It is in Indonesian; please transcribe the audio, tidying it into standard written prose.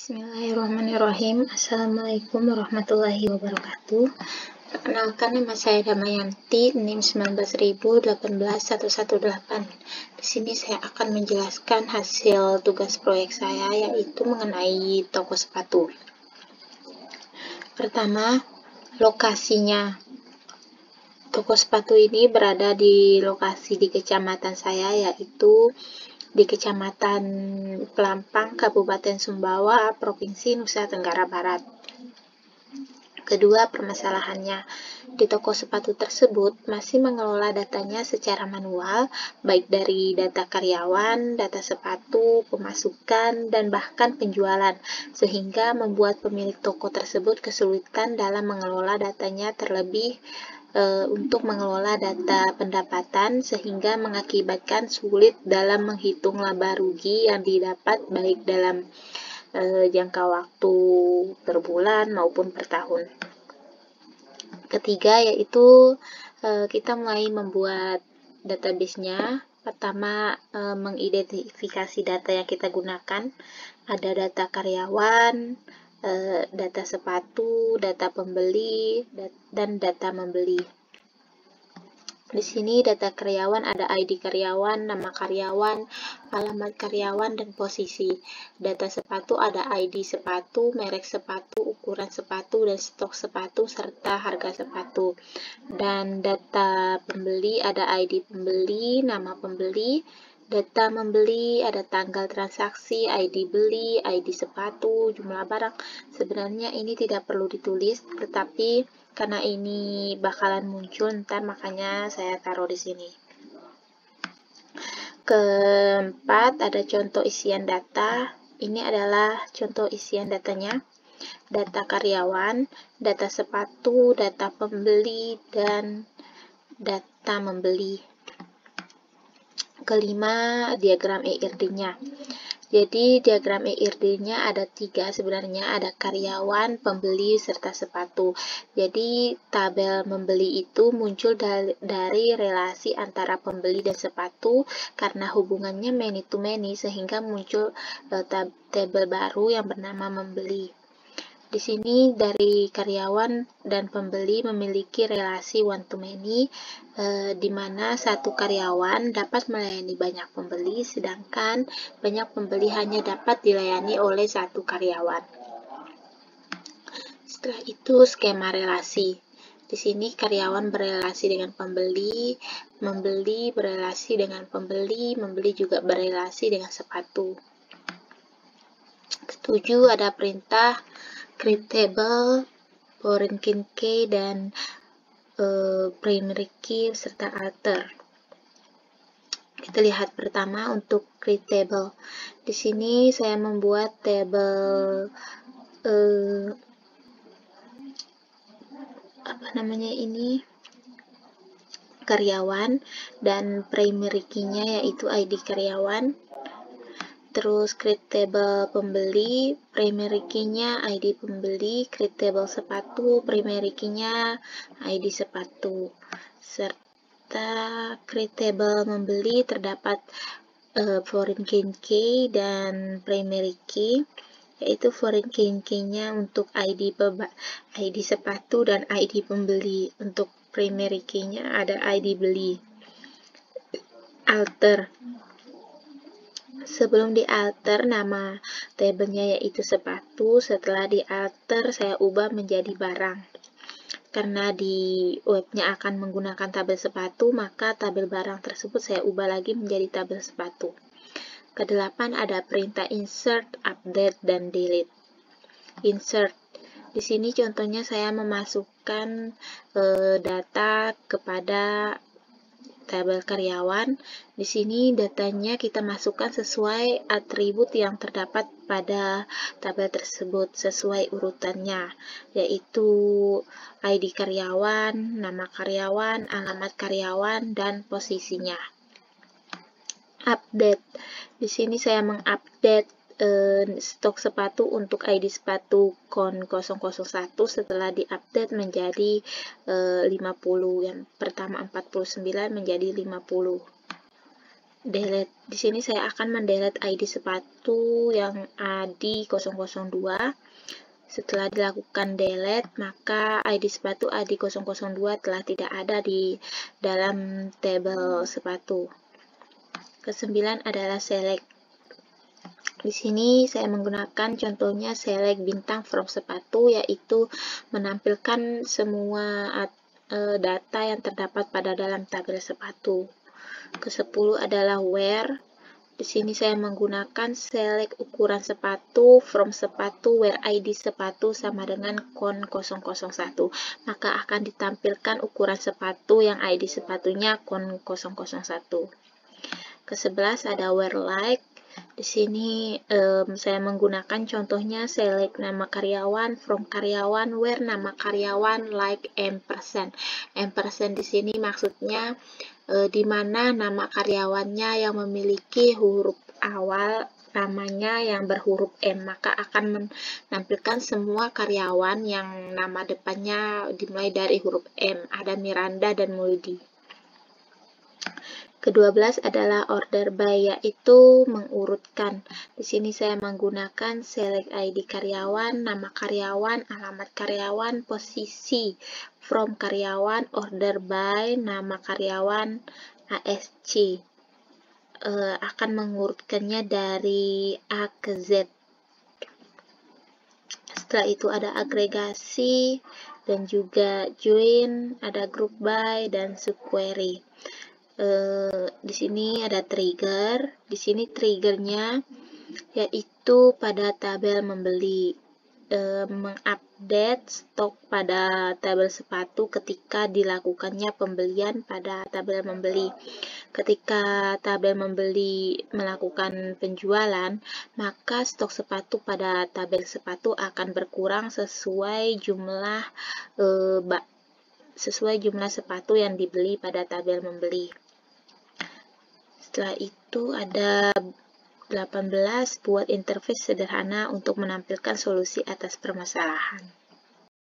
Bismillahirrahmanirrahim. Assalamualaikum warahmatullahi wabarakatuh. Perkenalkan, nama saya Damayanti, NIM 19.018.118. Di sini saya akan menjelaskan hasil tugas proyek saya, yaitu mengenai toko sepatu. Pertama, lokasinya. Toko sepatu ini berada di lokasi di kecamatan saya, yaitu di Kecamatan Pelampang, Kabupaten Sumbawa, Provinsi Nusa Tenggara Barat. Kedua, permasalahannya. Di toko sepatu tersebut masih mengelola datanya secara manual, baik dari data karyawan, data sepatu, pemasukan, dan bahkan penjualan, sehingga membuat pemilik toko tersebut kesulitan dalam mengelola datanya, terlebih untuk mengelola data pendapatan, sehingga mengakibatkan sulit dalam menghitung laba rugi yang didapat baik dalam jangka waktu per bulan maupun per tahun. Ketiga, yaitu kita mulai membuat database-nya. Pertama, mengidentifikasi data yang kita gunakan. Ada data karyawan, data sepatu, data pembeli, dan data membeli. Di sini data karyawan ada ID karyawan, nama karyawan, alamat karyawan, dan posisi. Data sepatu ada ID sepatu, merek sepatu, ukuran sepatu, dan stok sepatu, serta harga sepatu. Dan data pembeli ada ID pembeli, nama pembeli. Data membeli ada tanggal transaksi, ID beli, ID sepatu, jumlah barang. Sebenarnya ini tidak perlu ditulis, tetapi karena ini bakalan muncul ntar, makanya saya taruh di sini. Keempat, ada contoh isian data. Ini adalah contoh isian datanya. Data karyawan, data sepatu, data pembeli, dan data membeli. Kelima, diagram EIRD-nya. Jadi diagram EIRD-nya ada 3 sebenarnya, ada karyawan, pembeli, serta sepatu. Jadi tabel membeli itu muncul dari relasi antara pembeli dan sepatu karena hubungannya many to many, sehingga muncul tabel baru yang bernama membeli. Di sini dari karyawan dan pembeli memiliki relasi one to many, di mana satu karyawan dapat melayani banyak pembeli, sedangkan banyak pembeli hanya dapat dilayani oleh satu karyawan. Setelah itu skema relasi. Di sini karyawan berelasi dengan pembeli, membeli berelasi dengan pembeli, membeli juga berelasi dengan sepatu. Ketujuh, ada perintah create table, foreign key, dan primary key serta alter. Kita lihat pertama untuk create table. Di sini saya membuat tabel karyawan, dan primary key-nya yaitu ID karyawan. Terus create table pembeli, primary key-nya ID pembeli, create table sepatu, primary key-nya ID sepatu, serta create table membeli terdapat foreign key dan primary key, yaitu foreign key-nya untuk ID sepatu dan ID pembeli. Untuk primary key-nya ada ID beli. Alter. Sebelum di alter, nama tabelnya yaitu sepatu. Setelah di alter, saya ubah menjadi barang. Karena di webnya akan menggunakan tabel sepatu, maka tabel barang tersebut saya ubah lagi menjadi tabel sepatu. Kedelapan, ada perintah insert, update, dan delete. Insert. Di sini contohnya saya memasukkan data kepada tabel karyawan. Di sini datanya kita masukkan sesuai atribut yang terdapat pada tabel tersebut, sesuai urutannya, yaitu ID karyawan, nama karyawan, alamat karyawan, dan posisinya. Update. Di sini saya mengupdate stok sepatu untuk ID sepatu KON 001 setelah diupdate menjadi 50, yang pertama 49 menjadi 50. delete. Di sini saya akan mendelete ID sepatu yang AD002. Setelah dilakukan delete, maka ID sepatu AD002 telah tidak ada di dalam tabel sepatu. Kesembilan adalah select. Di sini saya menggunakan contohnya select bintang from sepatu, yaitu menampilkan semua data yang terdapat pada dalam tabel sepatu. Ke-10 adalah where. Di sini saya menggunakan select ukuran sepatu from sepatu where ID sepatu sama dengan con 001. Maka akan ditampilkan ukuran sepatu yang ID sepatunya con 001. Ke-11 ada where like. Di sini saya menggunakan contohnya select nama karyawan from karyawan where nama karyawan like ampersand. Ampersand di sini maksudnya di mana nama karyawannya yang memiliki huruf awal namanya yang berhuruf M, maka akan menampilkan semua karyawan yang nama depannya dimulai dari huruf M. Ada Miranda dan Muldi. Ke-12 adalah order by, yaitu mengurutkan. Di sini saya menggunakan select ID karyawan, nama karyawan, alamat karyawan, posisi from karyawan, order by, nama karyawan, ASC. Akan mengurutkannya dari A ke Z. Setelah itu ada agregasi dan juga join, ada group by dan subquery. Di sini ada trigger. Di sini triggernya yaitu pada tabel membeli, mengupdate stok pada tabel sepatu ketika dilakukannya pembelian pada tabel membeli. Ketika tabel membeli melakukan penjualan, maka stok sepatu pada tabel sepatu akan berkurang sesuai jumlah sepatu yang dibeli pada tabel membeli. Setelah itu ada 18, buat interface sederhana untuk menampilkan solusi atas permasalahan.